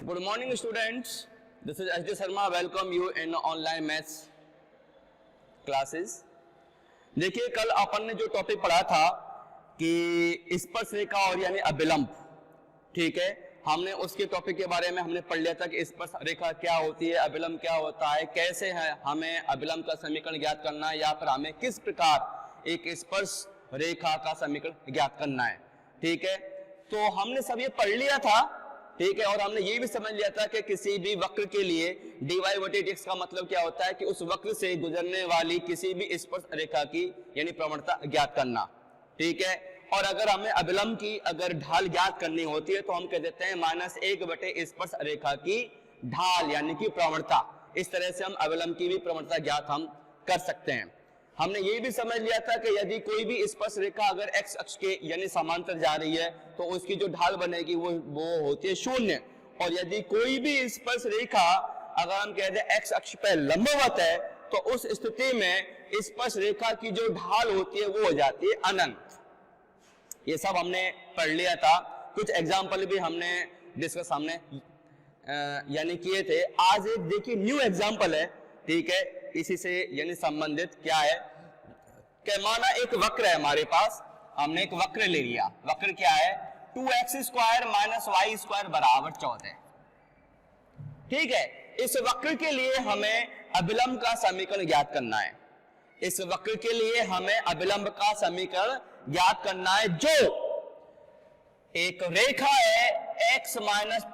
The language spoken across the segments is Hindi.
Good morning, students. This is H.D. Sharma. Welcome you in online maths classes. देखिए कल अपन ने जो टॉपिक पढ़ा था कि स्पर्श रेखा और यानी अभिलंब, ठीक है, हमने उसके टॉपिक के बारे में हमने पढ़ लिया था कि स्पर्श रेखा क्या होती है, अभिलंब क्या होता है, कैसे है हमें अभिलंब का समीकरण ज्ञात करना है, या फिर हमें किस प्रकार एक स्पर्श रेखा का समीकरण ज्ञात करना है। ठीक है, तो हमने सब ये पढ़ लिया था, ठीक है, और हमने ये भी समझ लिया था कि किसी भी वक्र के लिए dy बटे dx का मतलब क्या होता है कि उस वक्र से गुजरने वाली किसी भी स्पर्श रेखा की यानी प्रवणता ज्ञात करना। ठीक है, और अगर हमें अभिलंब की अगर ढाल ज्ञात करनी होती है तो हम कह देते हैं -1 बटे स्पर्श रेखा की ढाल यानी कि प्रवणता। इस तरह से हम अभिलंब की भी प्रवणता ज्ञात हम कर सकते हैं। हमने ये भी समझ लिया था कि यदि कोई भी स्पर्श रेखा अगर x अक्ष के यानी समांतर जा रही है तो उसकी जो ढाल बनेगी वो होती है 0, और यदि कोई भी स्पर्श रेखा अगर हम कहते हैं x अक्ष पर लंबवत है तो उस स्थिति में स्पर्श रेखा की जो ढाल होती है वो हो जाती है अनंत। ये सब हमने पढ़ लिया था, कुछ एग्जाम्पल भी हमने डिस्कस हमने यानी किए थे। आज एक देखिए न्यू एग्जाम्पल है, ठीक है, इसी से यानी संबंधित क्या है कि माना एक वक्र है हमारे पास, हमने एक वक्र ले लिया। वक्र क्या है 2x square minus Y square बराबर 14। ठीक है, इस वक्र के लिए हमें अभिलंब का समीकरण ज्ञात करना है। इस वक्र के लिए हमें अभिलंब का समीकरण ज्ञात करना है जो एक रेखा है x minus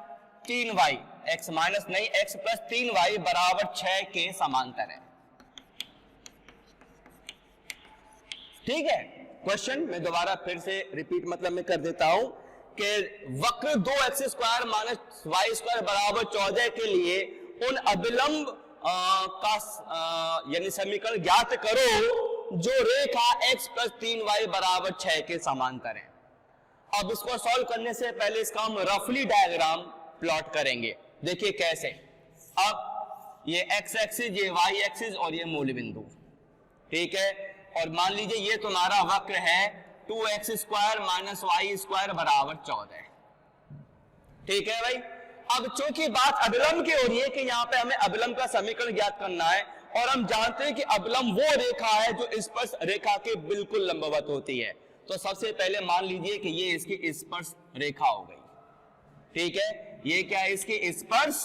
3y, x minus नहीं x प्लस 3y बराबर 6 के समांतर है। ठीक है, क्वेश्चन मैं दोबारा फिर से रिपीट मतलब मैं कर देता हूं कि वक्र 2x square minus Y square बराबर 14 के लिए उन अभिलंब का यानी समीकरण ज्ञात करो जो रेखा x प्लस 3y बराबर 6 के समांतर है। अब इसको सॉल्व करने से पहले इसका हम रफली डायग्राम प्लॉट करेंगे। देखिए कैसे, अब ये x एक्सिस, ये y एक्सिस और ये मूल बिंदु, ठीक है, और मान लीजिए ये तुम्हारा वक्र है 2x square minus Y square बराबर 14। ठीक है भाई, अब चूंकि बात अभिलंब की हो रही है कि यहाँ पे हमें अभिलंब का समीकरण ज्ञात करना है, और हम जानते हैं कि अभिलंब वो रेखा है जो स्पर्श रेखा के बिल्कुल लंबवत होती है। तो सबसे पहले मान लीजिए कि ये इसकी स्पर्श रेखा हो गई। ठीक है, ये क्या है इसकी स्पर्श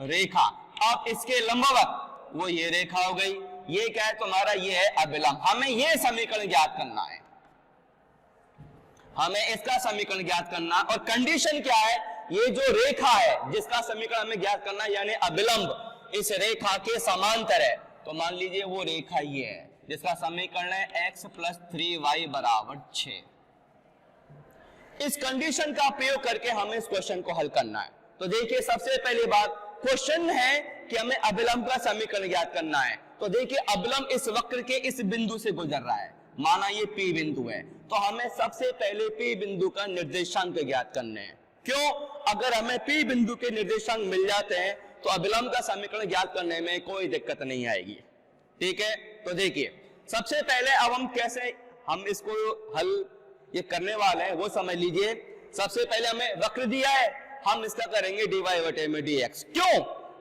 रेखा। अब इसके लंबवत वो ये रेखा हो गई, ये क्या है तुम्हारा ये है अभिलंब। हमें ये समीकरण ज्ञात करना है, हमें इसका समीकरण ज्ञात करना, और कंडीशन क्या है, ये जो रेखा है जिसका समीकरण हमें ज्ञात करना है यानी अभिलंब इस रेखा के समांतर है। तो मान लीजिए वो रेखा ये है जिसका समीकरण है x प्लस 3y बराबर 6। इस कंडीशन का प्रयोग करके हमें इस क्वेश्चन को हल करना है। तो देखिए सबसे पहली बात, क्वेश्चन है कि हमें अभिलंब का समीकरण ज्ञात करना है। तो देखिए अभिलंब इस वक्र के इस बिंदु से गुजर रहा है, माना ये P बिंदु है, तो हमें सबसे पहले P बिंदु का निर्देशांक ज्ञात करने हैं। क्यों? अगर हमें P बिंदु के निर्देशांक मिल जाते हैं तो अभिलंब का समीकरण ज्ञात करने में कोई दिक्कत नहीं आएगी। ठीक है, तो देखिए सबसे पहले अब हम कैसे हम इसको हल ये करने वाले हैं वो समझ लीजिए। सबसे पहले हमें वक्र दिया है, हम इसका करेंगे dy बटे में dx। क्यों?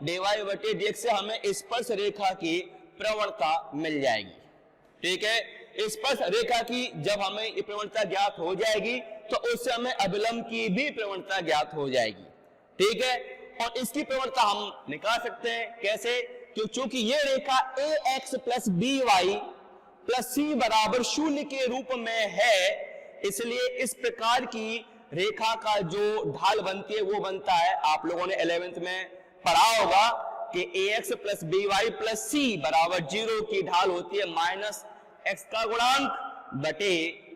dy बटे dx से हमें स्पर्श रेखा की प्रवणता मिल जाएगी। ठीक है, स्पर्श रेखा की जब हमें ये प्रवणता ज्ञात हो जाएगी तो उससे हमें अभिलंब की भी प्रवणता ज्ञात हो जाएगी। ठीक है, और इसकी प्रवणता हम निकाल सकते हैं कैसे, क्योंकि ये रेखा ax plus by plus c बराबर 0 के रूप में है, इसलिए इस प्रकार की रेखा का जो ढाल बनती है वो बनता है, आप लोगों ने 11th में पढ़ा होगा कि ax plus by plus c बराबर 0 की ढाल होती है माइनस x का गुणांक बटे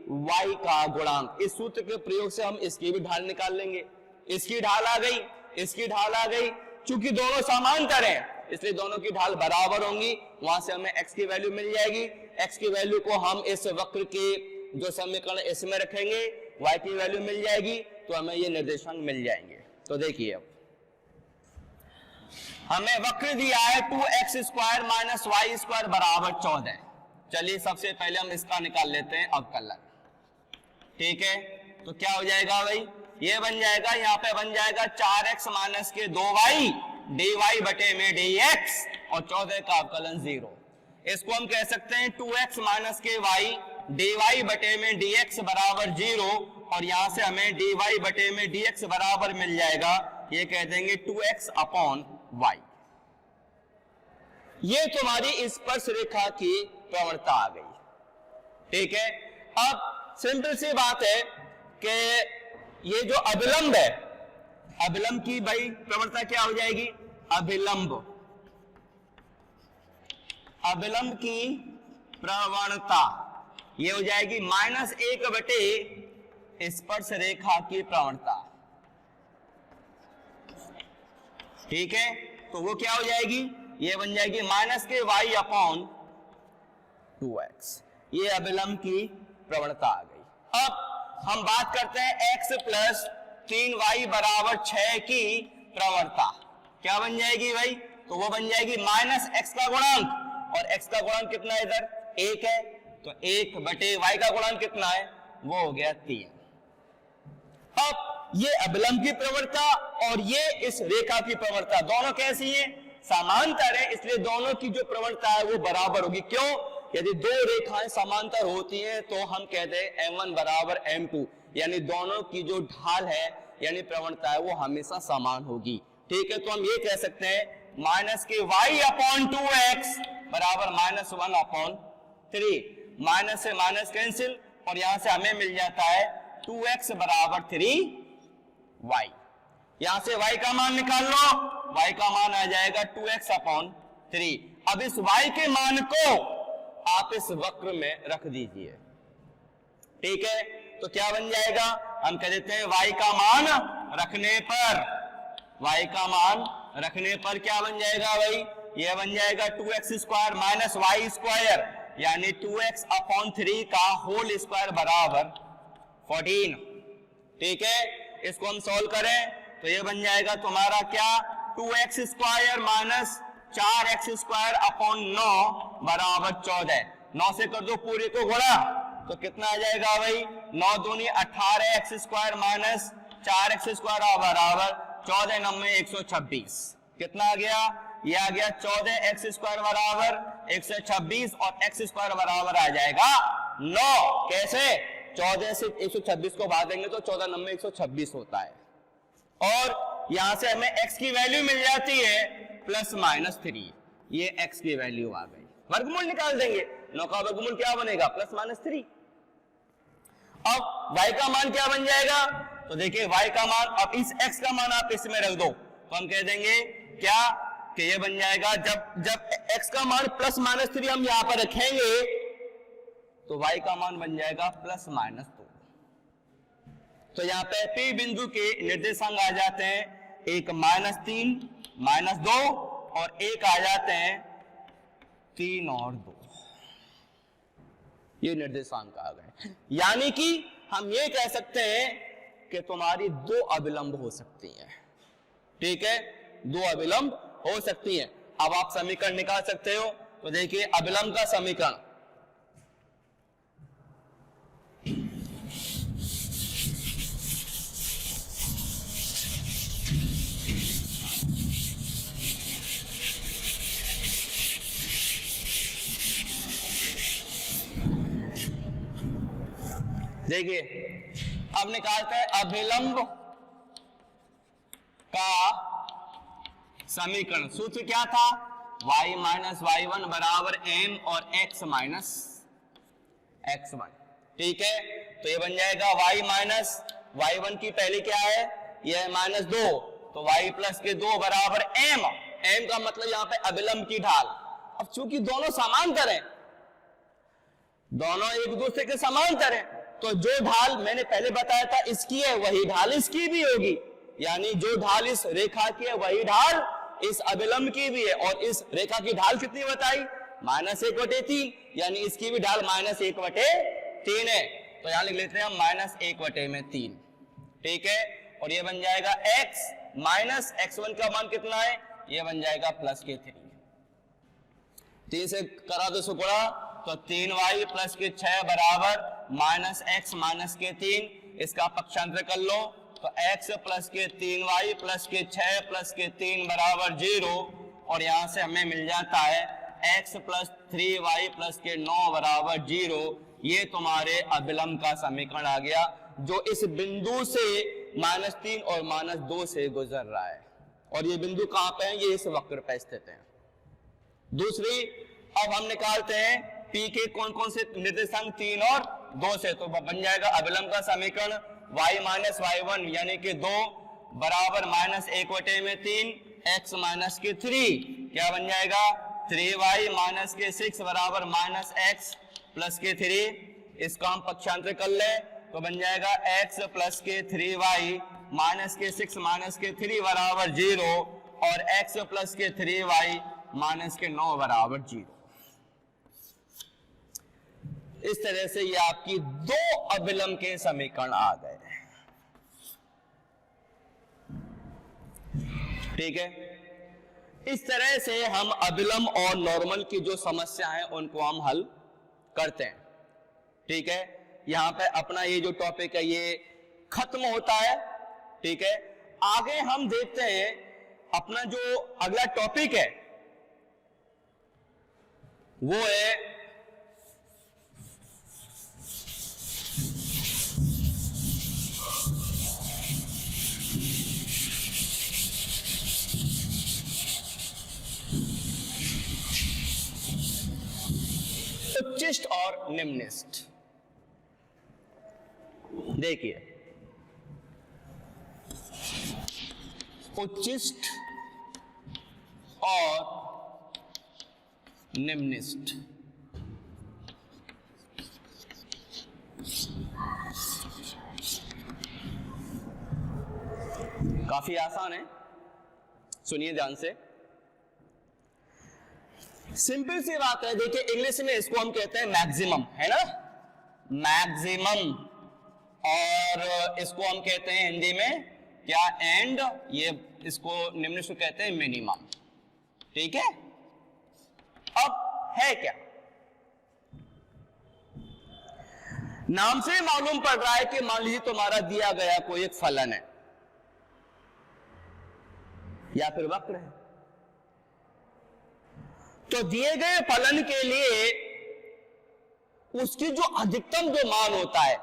y का गुणांक। इस सूत्र के प्रयोग से हम इसकी भी ढाल निकाल लेंगे। इसकी ढाल आ गई, इसकी ढाल आ गई, चूंकि दोनों समांतर हैं इसलिए दोनों की ढाल बराबर होंगी, वहां से हमें x की वैल्यू मिल जाएगी। x की वैल्यू को हम इस वक्र के जो समीकरण इसमें रखेंगे, y की वैल्यू मिल जाएगी, तो हमें ये निर्देशांक मिल जाएंगे। तो देखिए अब हमें वक्र दिया है 2x square minus Y square बराबर 14। चलिए सबसे पहले हम इसका निकाल लेते हैं अवकलन। ठीक है, तो क्या हो जाएगा भाई, ये बन जाएगा, यहाँ पे बन जाएगा 4x माइनस के 2y dy बटे में dx और 14 का अवकलन 0। इसको हम कह सकते हैं 2x माइनस के y dy बटे में dx बराबर 0 और यहां से हमें dy बटे में dx बराबर मिल जाएगा, ये कह देंगे 2x अपॉन y। ये तुम्हारी स्पर्श रेखा की प्रवणता आ गई, ठीक है। अब सिंपल सी बात है कि ये जो अभिलंब है, अभिलंब की भाई प्रवणता क्या हो जाएगी, अभिलंब की प्रवणता ये हो जाएगी -1 बटे स्पर्श रेखा की प्रवणता, ठीक है। तो वो क्या हो जाएगी, ये बन जाएगी माइनस के y अपॉन 2x। ये अभिलंब की प्रवणता आ गई। अब हम बात करते हैं x प्लस 3y बराबर 6 की प्रवणता, क्या बन जाएगी भाई, तो वो बन जाएगी -x का गुणांक, और x का गुणांक कितना है इधर 1 है, तो 1 बटे y का गुणांक कितना है, वो हो गया 3। अब ये अभिलंब की प्रवणता और ये इस रेखा की प्रवणता दोनों कैसी है, समांतर है, इसलिए दोनों की जो प्रवणता है वो बराबर होगी। क्यों, यदि दो रेखाएं समांतर होती हैं तो हम कहते हैं m1 बराबर m2, यानी दोनों की जो ढाल है यानी प्रवणता है वो हमेशा समान होगी, ठीक है। तो हम ये कह सकते हैं माइनस के y अपॉन 2x बराबर -1 अपॉन 3, माइनस से माइनस कैंसिल और यहां से हमें मिल जाता है 2x बराबर 3y। यहां से y का मान निकाल लो, y का मान आ जाएगा 2x अपॉन 3। अब इस y के मान को आप इस वक्र में रख दीजिए, ठीक है। तो क्या बन जाएगा, हम कह देते हैं y का मान रखने पर, y का मान रखने पर क्या बन जाएगा भाई, ये बन जाएगा 2x square minus y square, यानी 2x अपॉन 3 का होल स्क्वायर बराबर 14, ठीक है। इसको हम सॉल्व करें तो ये बन जाएगा तुम्हारा क्या, 2x square minus 4x square upon 9 बराबर 14। 9 से कर दो पूरे को गुणा तो कितना आ जाएगा भाई, 9 दूनी 18x square minus 4x square बराबर 14 9 126। कितना आ गया, ये आ गया 14x स्क्वायर बराबर 126 और x स्क्वायर बराबर आ जाएगा 9। कैसे, 14 से 126 को भाग देंगे तो 14 9 126 होता है, और यहां से हमें x की वैल्यू मिल जाती है +-3, ये x की वैल्यू आ गई। वर्गमूल निकाल देंगे, 9 का वर्गमूल क्या बनेगा, +-3। अब y का मान क्या बन जाएगा, तो देखिए y का मान, अब इस x का मान आप इसमें रख दो तो हम कह देंगे क्या कि ये बन जाएगा, जब x का मान +-3 हम यहां पर रखेंगे तो y का मान बन जाएगा +-2। तो यहाँ पे P बिंदु के निर्देशांक आ जाते हैं, एक -3 -2 और एक आ जाते हैं 3 और 2, ये निर्देशांक आ गए। यानी कि हम ये कह सकते हैं कि तुम्हारी 2 अभिलंब हो सकती हैं, ठीक है, 2 अभिलंब हो सकती हैं। अब आप समीकरण निकाल सकते हो, तो देखिए अभिलंब का समीकरण, देखिए अब निकालते हैं अभिलंब का समीकरण। सूत्र क्या था, y माइनस y1 बराबर m और x माइनस x1, ठीक है। तो ये बन जाएगा y माइनस y1 की पहले क्या है, ये है -2, तो y प्लस के 2 बराबर m। m का मतलब यहाँ पे अभिलंब की ढाल। अब चूंकि दोनों समांतर हैं, दोनों एक दूसरे के समांतर हैं, तो जो ढाल मैंने पहले बताया था इसकी है वही ढाल इसकी भी होगी, यानी जो ढाल इस रेखा की है वही ढाल इस अभिलंब की भी है। और इस रेखा की ढाल कितनी बताई, -1/3, यानी इसकी भी ढाल -1/3 है। तो यहां लिख लेते हैं हम -1/3, ठीक है। और ये बन जाएगा x माइनस x1 का मान कितना है, ये बन जाएगा +3। 3 से करा दो सो गुणा तो 3y + 6 बराबर -x - 3, इसका पक्षांतर कर लो तो x प्लस के 3y प्लस के 6 प्लस के 3 बराबर 0, और यहां से हमें मिल जाता है x प्लस 3y प्लस के 9 बराबर 0। ये तुम्हारे अभिलंब का समीकरण आ गया, जो इस बिंदु से -3 और -2 से गुजर रहा है, और ये बिंदु कहां पे है, ये इस वक्र पे स्थित है। दूसरी, अब हम निकालते हैं P के कौन कौन से निर्देशांक 3 और 2 से, तो बन जाएगा अभिलंब का समीकरण y माइनस y1 यानी कि 2 बराबर -1/3 x माइनस के 3, क्या बन जाएगा 3y माइनस के 6 बराबर -x प्लस के 3। इसका हम पक्षांतर कर ले तो बन जाएगा x प्लस के 3y माइनस के 6 माइनस के 3 बराबर 0, और x प्लस के 3y माइनस के 9 बराबर 0। इस तरह से ये आपकी दो अभिलंब के समीकरण आ गए। ठीक है, इस तरह से हम अभिलंब और नॉर्मल की जो समस्या है उनको हम हल करते हैं। ठीक है, यहां पे अपना ये जो टॉपिक है ये खत्म होता है। ठीक है, आगे हम देखते हैं अपना जो अगला टॉपिक है वो है उच्चिष्ट और निम्निष्ट। देखिए, उच्चिष्ट और निम्निष्ट, काफी आसान है, सुनिए ध्यान से। सिंपल सी बात है, देखिए इंग्लिश में इसको हम कहते हैं मैक्सिमम, है ना, मैक्सिमम, और इसको हम कहते हैं हिंदी में क्या, एंड, ये इसको निम्निष्ट कहते हैं मिनिमम। ठीक है, अब है क्या, नाम से मालूम पड़ रहा है कि मान लीजिए तुम्हारा दिया गया कोई एक फलन है या फिर वक्र है, तो दिए गए फलन के लिए उसकी जो अधिकतम जो मान होता है,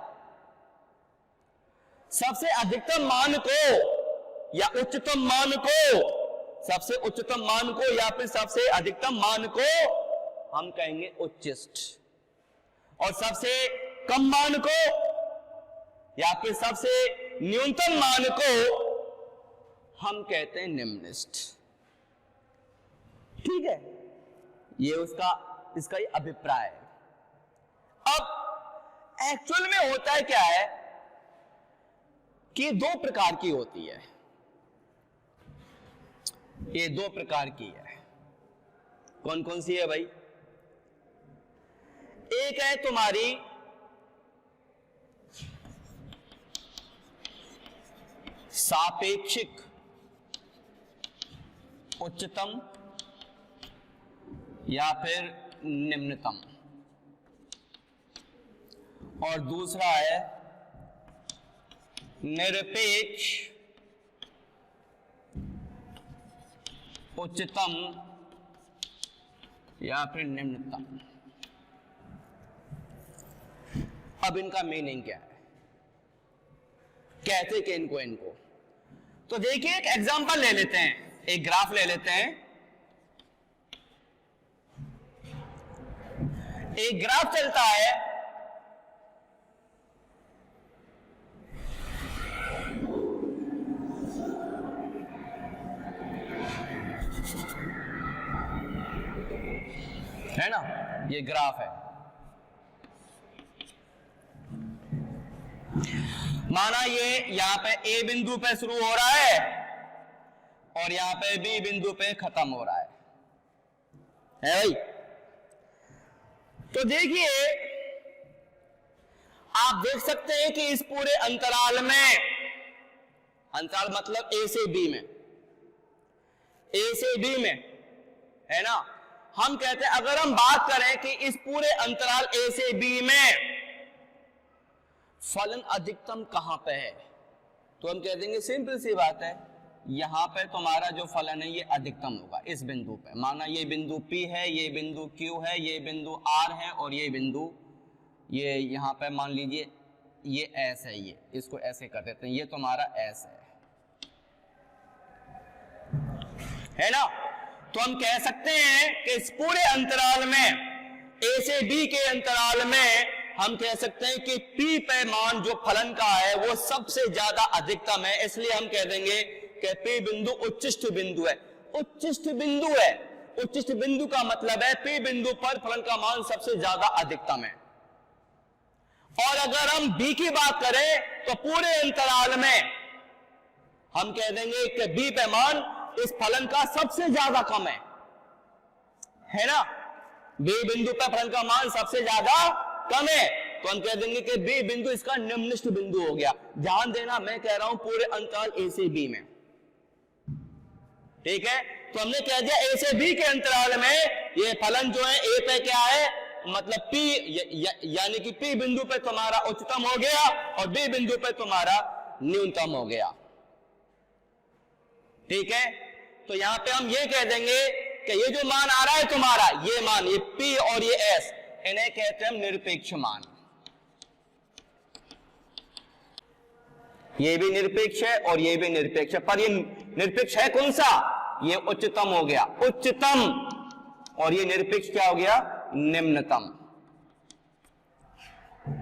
सबसे अधिकतम मान को या उच्चतम मान को, सबसे उच्चतम मान को या फिर सबसे अधिकतम मान को हम कहेंगे उच्चिष्ट, और सबसे कम मान को या फिर सबसे न्यूनतम मान को हम कहते हैं निम्निष्ट। ठीक है, ये इसका ही अभिप्राय है। अब एक्चुअल में होता है क्या है कि दो प्रकार की होती है, ये दो प्रकार की है। कौन कौन सी है भाई? एक है तुम्हारी सापेक्षिक उच्चतम या फिर निम्नतम, और दूसरा है निरपेक्ष उच्चतम या फिर निम्नतम। अब इनका मीनिंग क्या है, कहते कि इनको तो देखिए एक एग्जांपल ले लेते हैं, एक ग्राफ ले लेते हैं। एक ग्राफ चलता है, है ना, ये ग्राफ है। माना ये यहां पे ए बिंदु पे शुरू हो रहा है और यहां पे बी बिंदु पे खत्म हो रहा है भाई। तो देखिए आप देख सकते हैं कि इस पूरे अंतराल में, अंतराल मतलब ए से बी में, ए से बी में, है ना, हम कहते हैं अगर हम बात करें कि इस पूरे अंतराल ए से बी में फलन अधिकतम कहां पे है, तो हम कह देंगे सिंपल सी बात है, यहां पे तुम्हारा जो फलन है ये अधिकतम होगा इस बिंदु पे। माना ये बिंदु P है, ये बिंदु Q है, ये बिंदु R है और ये बिंदु ये यहां पे मान लीजिए ये S है, ये इसको ऐसे कर देते हैं, ये तुम्हारा S है ना। तो हम कह सकते हैं कि इस पूरे अंतराल में A से B के अंतराल में हम कह सकते हैं कि P पे मान जो फलन का है वो सबसे ज्यादा अधिकतम है, इसलिए हम कह देंगे कि P बिंदु उच्चिष्ट बिंदु है। उच्चिष्ट बिंदु है, उच्चिष्ट बिंदु का मतलब है P बिंदु पर फलन का मान सबसे ज्यादा अधिकतम है। और अगर हम B की बात करें तो पूरे अंतराल में हम कह देंगे कि B पे मान इस फलन का सबसे ज्यादा कम है ना। B बिंदु पर फलन का मान सबसे ज्यादा कम है, तो हम कह देंगे कि B बिंदु इसका निम्नलिखित बिंदु हो गया। ध्यान देना, मैं कह रहा हूं पूरे अंतराल A से B में, ठीक है। तो हमने कह दिया A से B के अंतराल में ये फलन जो है A पे क्या है, मतलब P यानी कि P बिंदु पे तुम्हारा उच्चतम हो गया और B बिंदु पे तुम्हारा न्यूनतम हो गया, ठीक है। तो यहां पे हम ये कह देंगे कि ये जो मान आ रहा है तुम्हारा, ये मान, ये P और ये S, इन्हें कहते हैं हम निरपेक्ष मान। ये भी निरपेक्ष है और ये भी निरपेक्ष है, पर ये निरपेक्ष है कौन सा, ये उच्चतम हो गया, उच्चतम, और ये निरपेक्ष क्या हो गया, निम्नतम,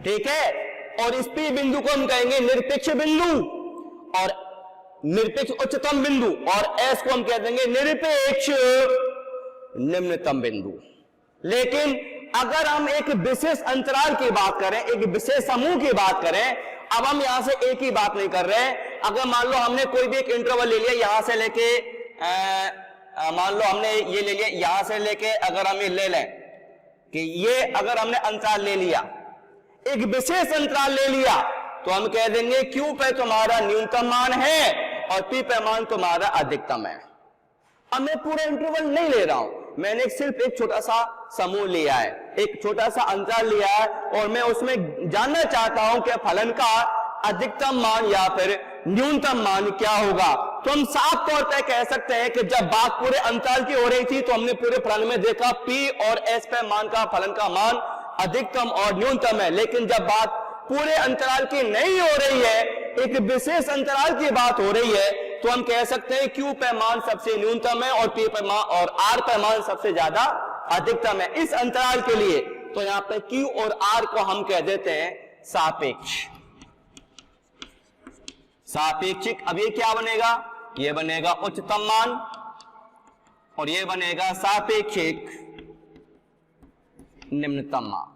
ठीक है। और इस P बिंदु को हम कहेंगे निरपेक्ष बिंदु और निरपेक्ष उच्चतम बिंदु, और S को हम कह देंगे निरपेक्ष निम्नतम बिंदु। लेकिन अगर हम एक विशेष अंतराल की बात करें, एक विशेष समूह की बात करें, अब हम यहां से एक ही बात नहीं कर रहे हैं। अगर मान लो हमने कोई भी एक इंटरवल ले लिया, यहां से लेके मान लो हमने ये ले लिया, यहां से लेके अगर हम ये ले लें कि ये अगर हमने अंतराल ले लिया, एक विशेष अंतराल ले लिया, तो हम कह देंगे Q पे तुम्हारा न्यूनतम मान है और P पे मान तुम्हारा अधिकतम है। अब मैं पूरा इंटरवल नहीं ले रहा हूं, मैंने सिर्फ एक छोटा सा समूह लिया है, एक छोटा सा अंतराल लिया है, और मैं उसमें जानना चाहता हूं कि फलन का अधिकतम मान या फिर न्यूनतम मान क्या होगा। तो हम साफ तौर पर कह सकते हैं कि जब बात पूरे अंतराल की हो रही थी तो हमने पूरे फलन में देखा P और S पे मान का फलन का मान अधिकतम और न्यूनतम है। लेकिन जब बात पूरे अंतराल की नहीं हो रही है, एक विशेष अंतराल की बात हो रही है, तो हम कह सकते हैं Q पे मान सबसे न्यूनतम है और P पे मान और R पे मान सबसे ज्यादा अधिकतम है इस अंतराल के लिए। तो यहां पे Q और R को हम कह देते हैं सापेक्ष, सापेक्षिक। अब ये क्या बनेगा, ये बनेगा उच्चतम मान और ये बनेगा सापेक्षिक निम्नतम मान।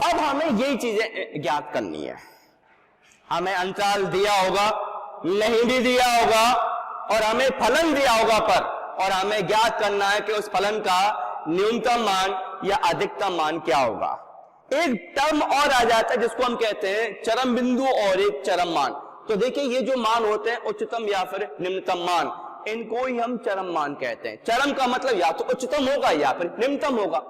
अब हमें यही चीजें ज्ञात करनी है। हमें अंतराल दिया होगा, नहीं भी दिया होगा, और हमें फलन दिया होगा पर, और हमें ज्ञात करना है कि उस फलन का न्यूनतम मान या अधिकतम मान क्या होगा। एक टर्म और आ जाता है जिसको हम कहते हैं चरम बिंदु और एक चरम मान। तो देखिए ये जो मान होते हैं उच्चतम या फिर निम्नतम मान, इनको ही हम चरम मान कहते हैं। चरम का मतलब या तो उच्चतम होगा या फिर निम्नतम होगा।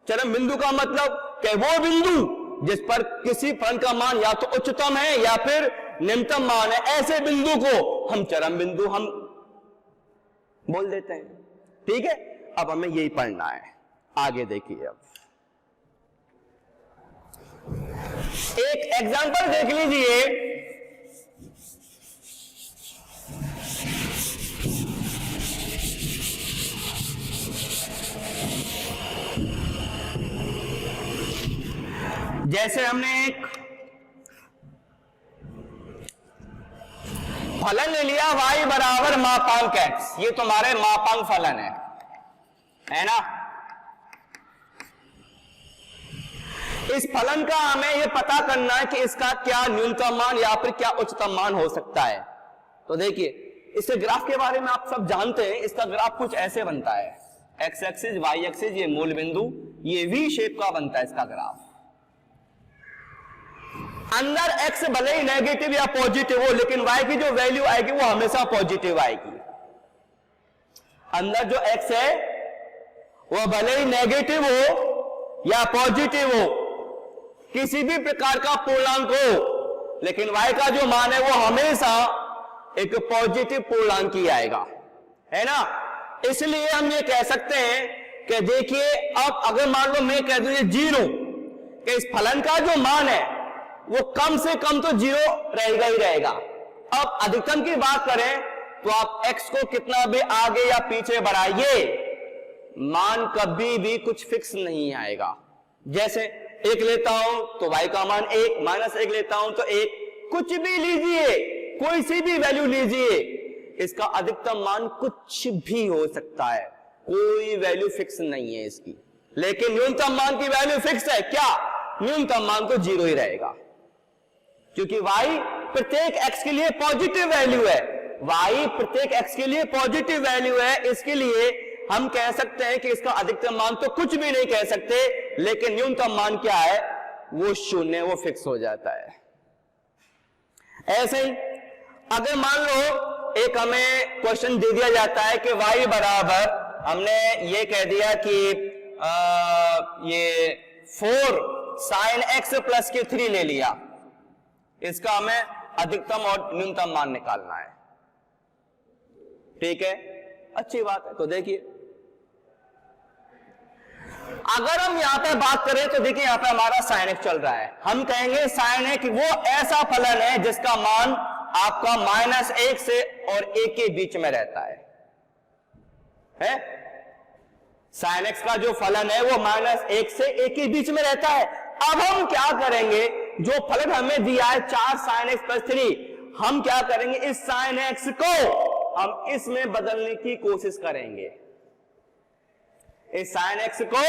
चरम बिंदु का मतलब कि वो बिंदु जिस पर किसी फलन का मान या तो उच्चतम है या फिर निम्नतम मान है, ऐसे बिंदु को हम चरम बिंदु हम बोल देते हैं, ठीक है। अब हमें यही पढ़ना है, आगे देखिए। अब एक एग्जांपल देख लीजिए। जैसे हमने एक फलन ले लिया y बराबर मापांक x, ये तुम्हारे मापांक फलन है ना। इस फलन का हमें ये पता करना है कि इसका क्या न्यूनतम मान या फिर क्या उच्चतम मान हो सकता है। तो देखिए इसके ग्राफ के बारे में आप सब जानते हैं। इसका ग्राफ कुछ ऐसे बनता है, x एक्सिस y एक्सिस, ये मूल बिंदु, ये V शेप का बनता है इसका ग्राफ। अंदर x भले ही नेगेटिव या पॉजिटिव हो, लेकिन y की जो वैल्यू आएगी वो हमेशा पॉजिटिव आएगी। अंदर जो x है वो भले ही नेगेटिव हो या पॉजिटिव हो, किसी भी प्रकार का पूर्णांक हो, लेकिन y का जो मान है वो हमेशा एक पॉजिटिव पूर्णांक ही आएगा, है ना। इसलिए हम ये कह सकते हैं कि देखिए, अब अगर मान लो मैं कह दूं ये 0, कि इस फलन का जो मान है वो कम से कम तो 0 रहेगा ही रहेगा। अब अधिकतम की बात करें तो आप x को कितना भी आगे या पीछे बढ़ाइए, मान कभी भी कुछ फिक्स नहीं आएगा। जैसे 1 लेता हूं तो y का मान 1, -1 लेता हूं तो 1, कुछ भी लीजिए, कोई सी भी वैल्यू लीजिए, इसका अधिकतम मान कुछ भी हो सकता है, कोई वैल्यू फिक्स नहीं है इसकी। लेकिन न्यूनतम मान की वैल्यू फिक्स है क्या? न्यूनतम मान तो 0 ही रहेगा, क्योंकि y प्रत्येक x के लिए पॉजिटिव वैल्यू है, y प्रत्येक x के लिए पॉजिटिव वैल्यू है। इसके लिए हम कह सकते हैं कि इसका अधिकतम मान तो कुछ भी नहीं कह सकते, लेकिन न्यूनतम मान क्या है? वो 0, वो फिक्स हो जाता है। ऐसे ही अगर मान लो एक हमें क्वेश्चन दे दिया जाता है कि y बराबर, हमने ये कह दिया कि ये 4 sin x प्लस के 3 ले लिया, इसका हमें अधिकतम और न्यूनतम मान निकालना है। ठीक है, अच्छी बात है। तो देखिए, अगर हम यहां पे बात करें तो देखिए यहां पे हमारा sin x चल रहा है, हम कहेंगे sin x वो ऐसा फलन है जिसका मान आपका -1 से और 1 के बीच में रहता है। sin x का जो फलन है वो -1 से 1 के बीच में रहता है। अब हम क्या करेंगे, जो फलन हमें दिया है 4 sin x प्लस 3, हम क्या करेंगे, इस sin x को हम इसमें बदलने की कोशिश करेंगे। इस sin x को,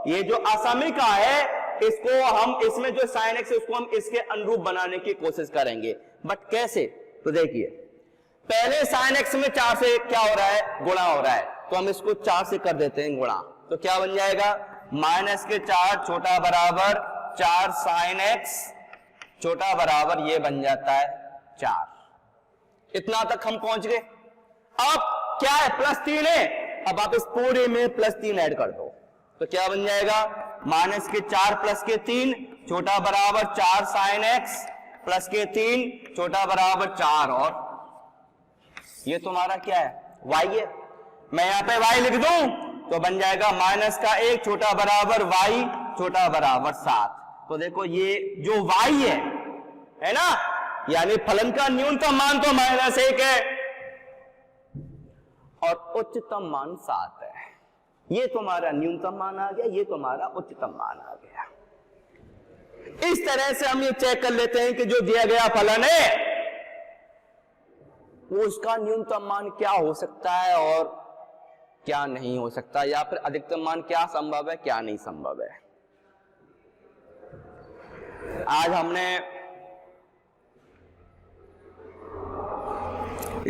ये जो असमीका है, इसको हम इसमें जो sin x है उसको हम इसके अनुरूप बनाने की कोशिश करेंगे। बट कैसे? तो देखिए, पहले sin x में 4 से क्या हो रहा है? गुणा हो रहा है, तो हम इसको 4 से कर देते हैं गुणा। तो क्या बन जाएगा? -4 छोटा बराबर 4 sin x छोटा बराबर ये बन जाता है 4। इतना तक हम पहुंच गए। अब क्या है? +3 है, अब आप इस पूरे में +3 ऐड कर दो, तो क्या बन जाएगा? -4 प्लस के 3 छोटा बराबर 4 sin x प्लस के 3 छोटा बराबर 4, और ये तुम्हारा क्या है? y है। मैं यहां पे y लिख दूं तो बन जाएगा -1 छोटा बराबर y छोटा बराबर 7। तो देखो ये जो y है ना, यानी फलन का न्यूनतम मान तो -1 है और उच्चतम मान 7 है। ये तुम्हारा न्यूनतम मान आ गया, ये तुम्हारा उच्चतम मान आ गया। इस तरह से हम ये चेक कर लेते हैं कि जो दिया गया फलन है वो उसका न्यूनतम मान क्या हो सकता है और क्या नहीं हो सकता, या फिर अधिकतम मान क्या संभव है, क्या नहीं संभव है। आज हमने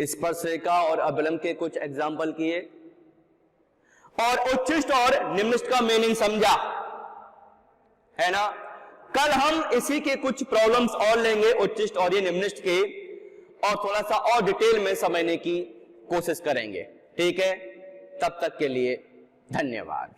स्पर्शरेखा और अवलंब के कुछ एग्जाम्पल किए और उच्छिष्ट और निम्निष्ट का मीनिंग समझा, है ना। कल हम इसी के कुछ प्रॉब्लम्स और लेंगे, उच्छिष्ट और ये निम्निष्ट के, और थोड़ा सा और डिटेल में समझने की कोशिश करेंगे। ठीक है, तब तक के लिए धन्यवाद।